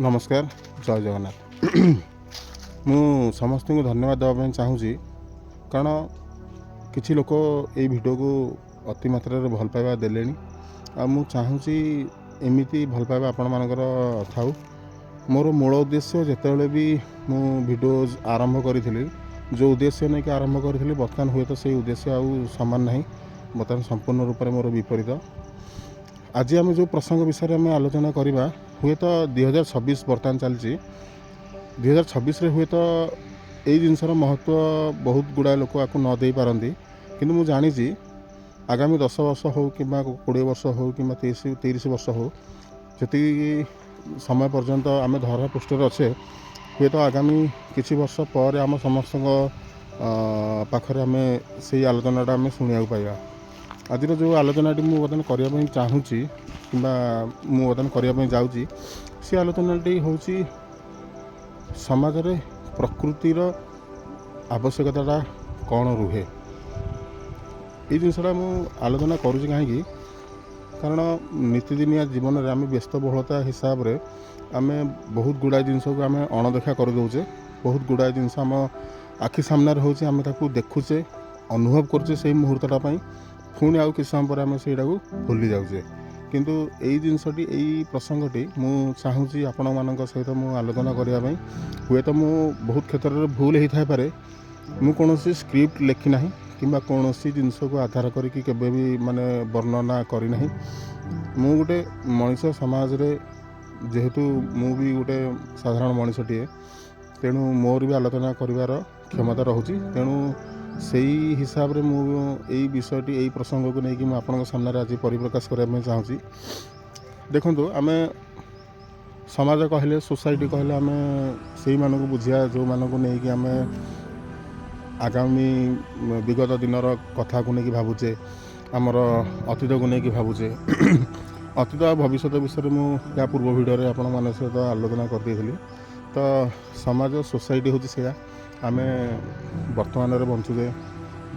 नमस्कार जय जगन्नाथ मु समस्त को धन्यवाद देवाई चाहूँगी कारण किसी लोक ये वीडियो को अति मात्रा भल पाइबा देले मु चाहूँगी एमती भल पाइबा आपण मानकर थाउ। मोर मूल उद्देश्य जितेबाला भी मु वीडियोज आरंभ करी जो उद्देश्य नहीं कि आरंभ करी बर्तमान हुए तो से उद्देश्य आउ सामान नहीं बर्तमान संपूर्ण रूप से मोर विपरीत। आज आम जो प्रसंग विषय में आलोचना करवा हुए तो 2026 बर्तमान चलती 2026 हुए तो यही जिनसर महत्व बहुत गुड़ाए लोक आपको न दे पारती किंतु मु जानी आगामी 10 वर्ष हो कि 20 वर्ष हो कि 30 वर्ष हो जी समय पर्यंत आम धरा पृष्ठ अच्छे हुए तो आगामी किसी वर्ष पर आम समस्त पाखरे आम से आलोचनाटा आम शुणा पाइबा। आज जो आलोचनाटी मुझे बर्तमान करने चाहूँगी कि बर्तमान करने जाऊँगी सी आलोचनाटी हूँ समाज रे प्रकृतिर आवश्यकता कौन रुहे ये जिनसा मुझे आलोचना करुँच कहीं कारण नीतिदिनिया जीवन में आम व्यस्तबहुलता हिसाब से आम बहुत गुड़ाए जिनस को आम अणदेखा कर दौचे बहुत गुड़ाए जिनस आम आखि सामने होचे आम देखुचे अनुभव करुचे से मुहूर्तटा पुणी आउ किसी समय पर आम से भूली जाऊे किंतु यही जिनसटी यही प्रसंगटी मु चाहूँगी आपण मान सहित मु आलोचना करने हुए तो मु बहुत क्षेत्र में भूल होता है मु कौन स्क्रिप्ट लिखी ना कि कौन जिनस को आधार करके केबे भी माने वर्णना करना मु गोटे मनीष समाज रे जेहेतु मु भी गोटे साधारण मनीषटीए तेणु मोर भी आलोचना करिवार क्षमता रहुची तेणु सही हिसाब रे मु यही विषयटी यही प्रसंग को लेकिन आपन सामने आज परिप्रकाश करने चाहूँगी। देखंतु आमे समाज कहले सोसाइटी कहले आमे से मानक बुझिया जो मानक नहीं कि आमे आगामी विगत दिनर कथा को लेकिन भावुचे आमर अतीत को लेकिन भावुचे अतीत और भविष्य विषय मुझे पूर्व भिडियो आपण मान सहित आलोचना करदी तो समाज सोसाइटी हूँ से आम वर्तमान में बंचुचे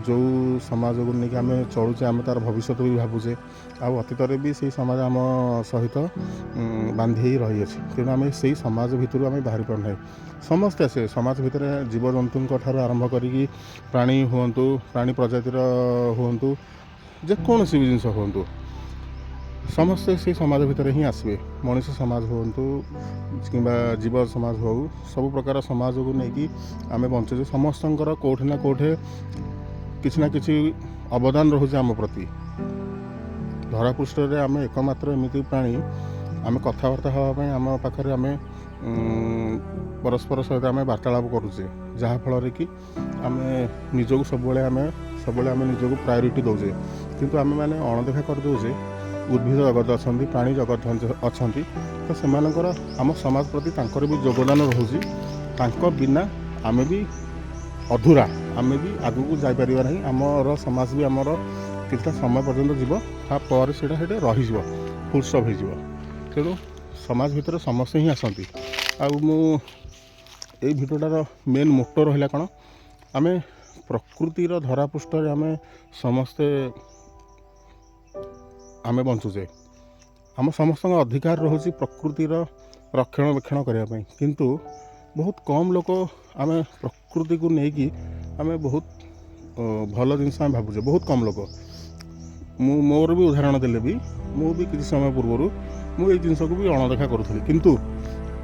जो समाज को लेकिन आम चलुचे आम तार भविष्य भी भावुचे आउ अतीत भी से समाज आम सहित बांधी रही है तेणु आम से समाज भितर आम बाहरी पारना समस्ते आसे समाज भितर जीवजंतु आरंभ करी प्राणी हूँ प्राणी प्रजातिर हूँ जेकोसी भी जिनस हूँ समस्ते से समाज भितर ही आसवे मनीष समाज हूँ कि जीव समाज हो सब प्रकार समाज को लेकिन आम बंचुचे समस्त कौटे ना कौटे किसी ना किसी अवदान रोचे आम प्रति धरापृष्ठ में आम एकमात्र एमती प्राणी आम कथबार्ता हाँपाई आम पाखे आम परस्पर सहित आम वार्तालाप करुचे जहाँफल कि आम निजक सब आम निजक प्रायोरीटी दौचे किंतु आम मैंने अणदेखा कर दौचे उद्भिद जगत अच्छा प्राणी जगत अच्छा तो से आम समाज प्रति तांकर भी योगदान रोचे बिना आम भी अधूरा आम भी आगू को जापर ना आमर समाज भी आमर कितना समय पर्यंत जीव तापर से रही फुल स्टॉप हो तेणु समाज भितर समस्ते ही आसती आई भिडियोटार मेन मोटो रहा कौन आम प्रकृतिर धरापृष्ठ आम समस्ते आम बंचुचे आम समस्त अधिकार रोचे प्रकृतिर रक्षणाबेक्षण करने किंतु बहुत कम लोक आम प्रकृति को लेकिन आम बहुत भल जिनस आम भावुचे बहुत कम लोक मोर भी उदाहरण देले भी मु भी किसी समय पूर्व मुझे जिनस को भी अणदेखा करूली किंतु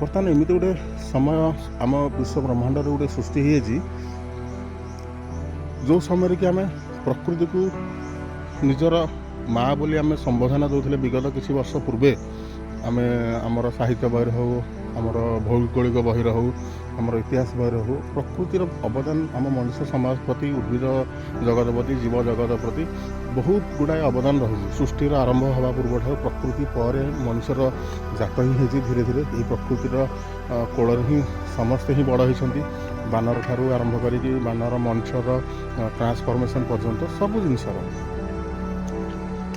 बर्तमान एमती गोटे समय आम विश्व ब्रह्मांड गोटे सृष्टि हो जो समय कि आम प्रकृति को निजर माँ बोली आम संबोधन दूसरे विगत किसी वर्ष पूर्वे आम आमर साहित्य बही हो आमर भौगोलिक बही हो आमर इतिहास बही हो प्रकृतिर अवदान आम मनुष्य समाज प्रति उद्भिद जगत प्रति जीव जगत प्रति बहुत गुड़ाए अवदान रही सृष्टिर आरंभ हवा पूर्व प्रकृति पर मनुष्यर जात ही धीरे धीरे ये प्रकृतिर कोल ही समस्ते ही बड़ होती बानर ठारू आरंभ करी बानर मनुष्यर ट्रांसफॉर्मेशन पर्यंत सब जिनसर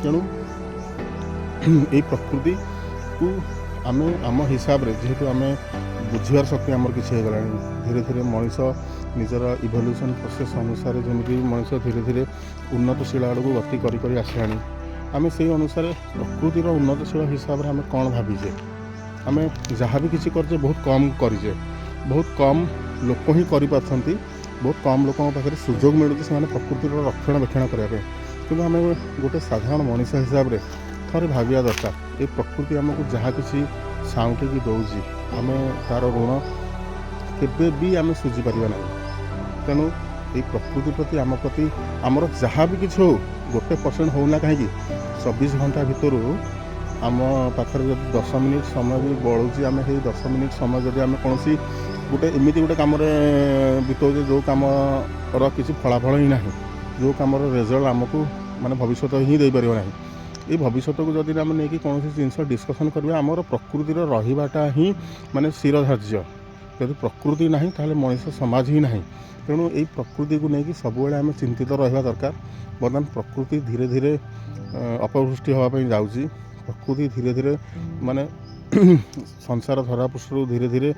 तेणु ये प्रकृति को आम आम हिसाब रे जेहेतु आम बुझार शक्ति आमर किसी हो गला धीरे धीरे मनीष निजर इभोल्यूशन प्रोसेस अनुसार जमी मनीष धीरे धीरे उन्नतशील आड़ को गति करी आसला आम से अनुसार प्रकृतिर उन्नतशील हिसाब से आम कौन भावीजे ଆମେ ଯାହା ବି କିଛି କରିଛେ ବହୁତ କମ୍ କରିଛେ, ବହୁତ କମ୍ ଲୋକ ହିଁ କରିପାରୁଛନ୍ତି, ବହୁତ କମ୍ ଲୋକଙ୍କ ପାଖରେ ସୁଯୋଗ ମିଳୁଛି ସେମାନେ ପ୍ରକୃତିର ରକ୍ଷଣାବେକ୍ଷଣ କରିବା ପାଇଁ। କିନ୍ତୁ ଆମେ ଗୋଟେ ସାଧାରଣ ମଣିଷ ହିସାବରେ ଥରେ ଭାବିବା ଦରକାର, ଏ ପ୍ରକୃତି ଆମକୁ ଯାହା କିଛି ସାଉଁଟିକି ଦେଉଛି ଆମେ ତା'ର ଋଣ କେବେ ବି ଆମେ ଶୁଝିପାରିବା ନାହିଁ। ତେଣୁ ଏଇ ପ୍ରକୃତି ପ୍ରତି ଆମ ପ୍ରତି ଆମର ଯାହା ବି କିଛି ହେଉ 1% ହେଉନା କାହିଁକି 24 ଘଣ୍ଟା ଭିତରୁ ଆମ ପାଖରେ ଯଦି 10 ମିନିଟ୍ ସମୟ ବି ବଳୁଛି, ଆମେ ସେଇ 10 ମିନିଟ୍ ସମୟ ଯଦି ଆମେ କୌଣସି ଏମିତି ଗୋଟେ କାମରେ ବିତାଉଛେ ଯେଉଁ କାମର କିଛି ଫଳାଫଳ ହିଁ ନାହିଁ, ଯେଉଁ କାମର ରେଜଲ୍ଟ ଆମକୁ ମାନେ ଭବିଷ୍ୟତ ହିଁ ଦେଇପାରିବ ନାହିଁ, ଏଇ ଭବିଷ୍ୟତକୁ ଯଦି ଆମେ ନେଇକି କୌଣସି ଜିନିଷ ଡିସ୍କସନ୍ କରିବା, ଆମର ପ୍ରକୃତିର ରହିବାଟା ହିଁ ମାନେ ଶିରଧାର୍ଯ୍ୟ। ଯଦି ପ୍ରକୃତି ନାହିଁ ତାହେଲେ ମଣିଷ ସମାଜ ହିଁ ନାହିଁ। ତେଣୁ ଏଇ ପ୍ରକୃତିକୁ ନେଇକି ସବୁବେଳେ ଆମେ ଚିନ୍ତିତ ରହିବା ଦରକାର। ବର୍ତ୍ତମାନ ପ୍ରକୃତି ଧୀରେ ଧୀରେ ଅପବୃଷ୍ଟି ହେବା ପାଇଁ ଯାଉଛି। ପ୍ରକୃତି ଧୀରେ ଧୀରେ ମାନେ ସଂସାର ଧରାପୃଷ୍ଠରୁ ଧୀରେ ଧୀରେ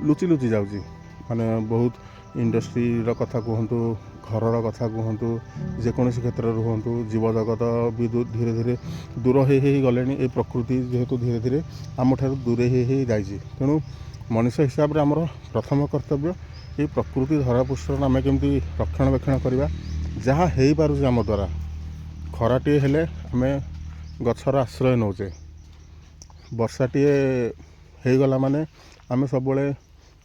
ଲୁଚି ଲୁଚି ଯାଉଛି। ମାନେ ବହୁତ ଇଣ୍ଡଷ୍ଟ୍ରିର କଥା କୁହନ୍ତୁ, ଘରର କଥା କୁହନ୍ତୁ, ଯେକୌଣସି କ୍ଷେତ୍ରରେ ହୁଅନ୍ତୁ, ଜୀବଜଗତ ବି ଧୀରେ ଧୀରେ ଦୂର ହେଇ ହେଇ ଗଲେଣି। ଏଇ ପ୍ରକୃତି ଯେହେତୁ ଧୀରେ ଧୀରେ ଆମଠାରୁ ଦୂରେଇ ହେଇ ହେଇ ଯାଇଛି, ତେଣୁ ମଣିଷ ହିସାବରେ ଆମର ପ୍ରଥମ କର୍ତ୍ତବ୍ୟ ଏଇ ପ୍ରକୃତି ଧରାପୃଷ୍ଠର ଆମେ କେମିତି ରକ୍ଷଣାବେକ୍ଷଣ କରିବା। ଯାହା ହେଇପାରୁଛି ଆମ ଦ୍ୱାରା, ଖରାଟିଏ ହେଲେ ଆମେ ଗଛର ଆଶ୍ରୟ ନେଉଛେ, ବର୍ଷାଟିଏ ହେଇଗଲା ମାନେ ଆମେ ସବୁବେଳେ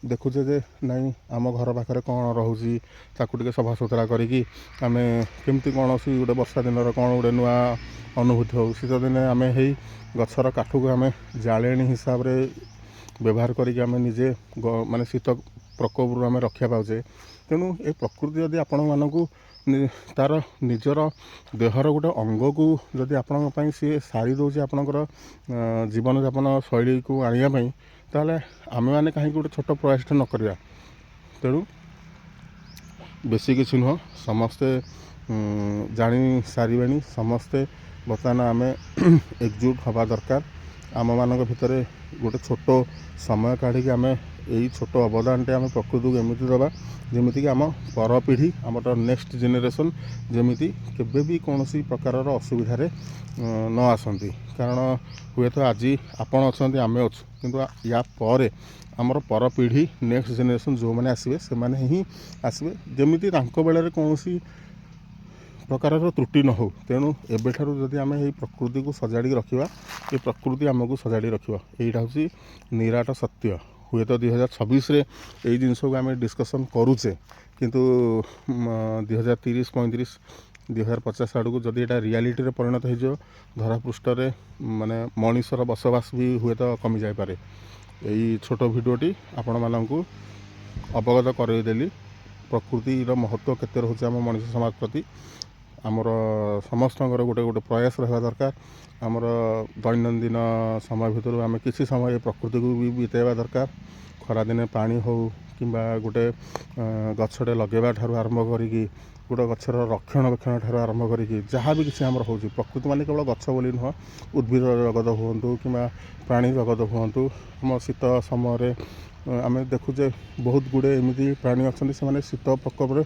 ଦେଖୁଛେ ଯେ ନାଇଁ ଆମ ଘର ପାଖରେ କ'ଣ ରହୁଛି ତାକୁ ଟିକେ ସଫାସୁତୁରା କରିକି ଆମେ କେମିତି କୌଣସି ଗୋଟେ ବର୍ଷା ଦିନର କ'ଣ ଗୋଟେ ନୂଆ ଅନୁଭୂତି ହେଉ। ଶୀତ ଦିନେ ଆମେ ହେଇ ଗଛର କାଠକୁ ଆମେ ଜାଳେଣୀ ହିସାବରେ ବ୍ୟବହାର କରିକି ଆମେ ନିଜେ ମାନେ ଶୀତ ପ୍ରକୋପରୁ ଆମେ ରକ୍ଷା ପାଉଛେ। ତେଣୁ ଏ ପ୍ରକୃତି ଯଦି ଆପଣମାନଙ୍କୁ ତା'ର ନିଜର ଦେହର ଗୋଟେ ଅଙ୍ଗକୁ ଯଦି ଆପଣଙ୍କ ପାଇଁ ସିଏ ସାରି ଦେଉଛି ଆପଣଙ୍କର ଜୀବନଯାପନ ଶୈଳୀକୁ ଆଣିବା ପାଇଁ, ତାହେଲେ ଆମେମାନେ କାହିଁକି ଗୋଟେ ଛୋଟ ପ୍ରୟାସଟା ନ କରିବା। ତେଣୁ ବେଶୀ କିଛି ନୁହଁ, ସମସ୍ତେ ଜାଣି ସାରିବେଣି, ସମସ୍ତେ ବର୍ତ୍ତମାନ ଆମେ ଏକଜୁଟ ହେବା ଦରକାର। ଆମମାନଙ୍କ ଭିତରେ ଗୋଟେ ଛୋଟ ସମୟ କାଢ଼ିକି ଆମେ ଏଇ ଛୋଟ ଅବଦାନଟେ ଆମେ ପ୍ରକୃତିକୁ ଏମିତି ଦେବା ଯେମିତିକି ଆମ ପରପିଢ଼ି, ଆମର ନେକ୍ସଟ ଜେନେରେସନ୍ ଯେମିତି କେବେ ବି କୌଣସି ପ୍ରକାରର ଅସୁବିଧାରେ ନ ଆସନ୍ତି। କାରଣ ହୁଏତ ଆଜି ଆପଣ ଅଛନ୍ତି, ଆମେ ଅଛୁ, କିନ୍ତୁ ୟା ପରେ ଆମର ପରପିଢ଼ି ନେକ୍ସଟ ଜେନେରେସନ୍ ଯେଉଁମାନେ ଆସିବେ ସେମାନେ ହିଁ ଆସିବେ ଯେମିତି ତାଙ୍କ ବେଳରେ କୌଣସି ପ୍ରକାରର ତ୍ରୁଟି ନ ହେଉ। ତେଣୁ ଏବେଠାରୁ ଯଦି ଆମେ ଏଇ ପ୍ରକୃତିକୁ ସଜାଡ଼ିକି ରଖିବା, ଏ ପ୍ରକୃତି ଆମକୁ ସଜାଡ଼ି ରଖିବ। ଏଇଟା ହେଉଛି ନିରାଟ ସତ୍ୟ। ହୁଏତ 2026ରେ ଏଇ ଜିନିଷକୁ ଆମେ ଡିସ୍କସନ୍ କରୁଛେ, କିନ୍ତୁ 2030, 35, 2050 ଆଡ଼କୁ ଯଦି ଏଇଟା ରିଆଲିଟିରେ ପରିଣତ ହୋଇଯିବ, ଧରାପୃଷ୍ଠରେ ମାନେ ମଣିଷର ବସବାସ ବି ହୁଏତ କମିଯାଇପାରେ। ଏଇ ଛୋଟ ଭିଡ଼ିଓଟି ଆପଣମାନଙ୍କୁ ଅବଗତ କରାଇଦେଲି ପ୍ରକୃତିର ମହତ୍ତ୍ୱ କେତେ ରହୁଛି ଆମ ମଣିଷ ସମାଜ ପ୍ରତି। ଆମର ସମସ୍ତଙ୍କର ଗୋଟେ ଗୋଟେ ପ୍ରୟାସ ରହିବା ଦରକାର। ଆମର ଦୈନନ୍ଦିନ ସମୟ ଭିତରୁ ଆମେ କିଛି ସମୟ ଏ ପ୍ରକୃତିକୁ ବି ବିତାଇବା ଦରକାର। ଖରାଦିନେ ପାଣି ହେଉ କିମ୍ବା ଗୋଟେ ଗଛଟେ ଲଗାଇବା ଠାରୁ ଆରମ୍ଭ କରିକି ଗୋଟେ ଗଛର ରକ୍ଷଣାବେକ୍ଷଣ ଠାରୁ ଆରମ୍ଭ କରିକି ଯାହା ବି କିଛି ଆମର ହେଉଛି, ପ୍ରକୃତି ମାନେ କେବଳ ଗଛ ବୋଲି ନୁହଁ, ଉଦ୍ଭିଦ ଜଗତ ହୁଅନ୍ତୁ କିମ୍ବା ପ୍ରାଣୀ ଜଗତ ହୁଅନ୍ତୁ। ଆମ ଶୀତ ସମୟରେ ଆମେ ଦେଖୁଛେ ବହୁତ ଗୁଡ଼ିଏ ଏମିତି ପ୍ରାଣୀ ଅଛନ୍ତି ସେମାନେ ଶୀତ ପ୍ରକୋପରେ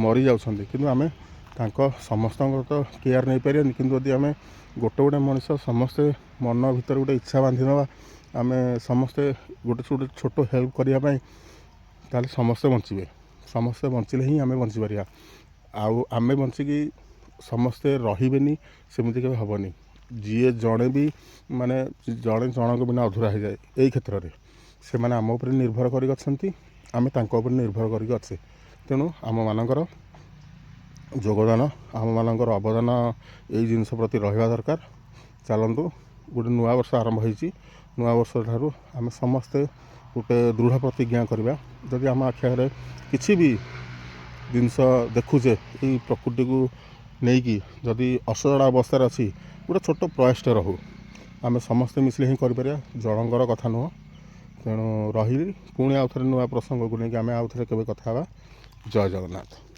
ମରିଯାଉଛନ୍ତି, କିନ୍ତୁ ଆମେ ତାଙ୍କ ସମସ୍ତଙ୍କର ତ କେୟାର ନେଇପାରିବାନି। କିନ୍ତୁ ଯଦି ଆମେ ଗୋଟେ ଗୋଟେ ମଣିଷ ସମସ୍ତେ ମନ ଭିତରେ ଗୋଟେ ଇଚ୍ଛା ବାନ୍ଧି ନେବା, ଆମେ ସମସ୍ତେ ଗୋଟେ ଛୋଟ ହେଲ୍ପ କରିବା ପାଇଁ, ତାହେଲେ ସମସ୍ତେ ବଞ୍ଚିବେ। ସମସ୍ତେ ବଞ୍ଚିଲେ ହିଁ ଆମେ ବଞ୍ଚିପାରିବା। ଆଉ ଆମେ ବଞ୍ଚିକି ସମସ୍ତେ ରହିବେନି ସେମିତି କେବେ ହେବନି। ଯିଏ ଜଣେ ବି ମାନେ ଜଣେ ଜଣଙ୍କ ବିନା ଅଧୁରା ହୋଇଯାଏ ଏଇ କ୍ଷେତ୍ରରେ, ସେମାନେ ଆମ ଉପରେ ନିର୍ଭର କରିକି ଅଛନ୍ତି, ଆମେ ତାଙ୍କ ଉପରେ ନିର୍ଭର କରିକି ଅଛେ। ତେଣୁ ଆମମାନଙ୍କର ଯୋଗଦାନ, ଆମମାନଙ୍କର ଅବଦାନ ଏଇ ଜିନିଷ ପ୍ରତି ରହିବା ଦରକାର। ଚାଲନ୍ତୁ, ଗୋଟେ ନୂଆ ବର୍ଷ ଆରମ୍ଭ ହୋଇଛି, ନୂଆ ବର୍ଷ ଠାରୁ ଆମେ ସମସ୍ତେ ଗୋଟେ ଦୃଢ଼ ପ୍ରତିଜ୍ଞା କରିବା। ଯଦି ଆମ ଆଖି ଆଗରେ କିଛି ବି ଜିନିଷ ଦେଖୁଛେ ଏଇ ପ୍ରକୃତିକୁ ନେଇକି ଯଦି ଅସଜଡ଼ା ଅବସ୍ଥାରେ ଅଛି, ଗୋଟେ ଛୋଟ ପ୍ରୟାସଟେ ରହୁ, ଆମେ ସମସ୍ତେ ମିଶିଲେ ହିଁ କରିପାରିବା, ଜଣଙ୍କର କଥା ନୁହଁ। ତେଣୁ ରହିଲି, ପୁଣି ଆଉ ଥରେ ନୂଆ ପ୍ରସଙ୍ଗକୁ ନେଇକି ଆମେ ଆଉ ଥରେ କେବେ କଥା ହେବା। ଜୟ ଜଗନ୍ନାଥ।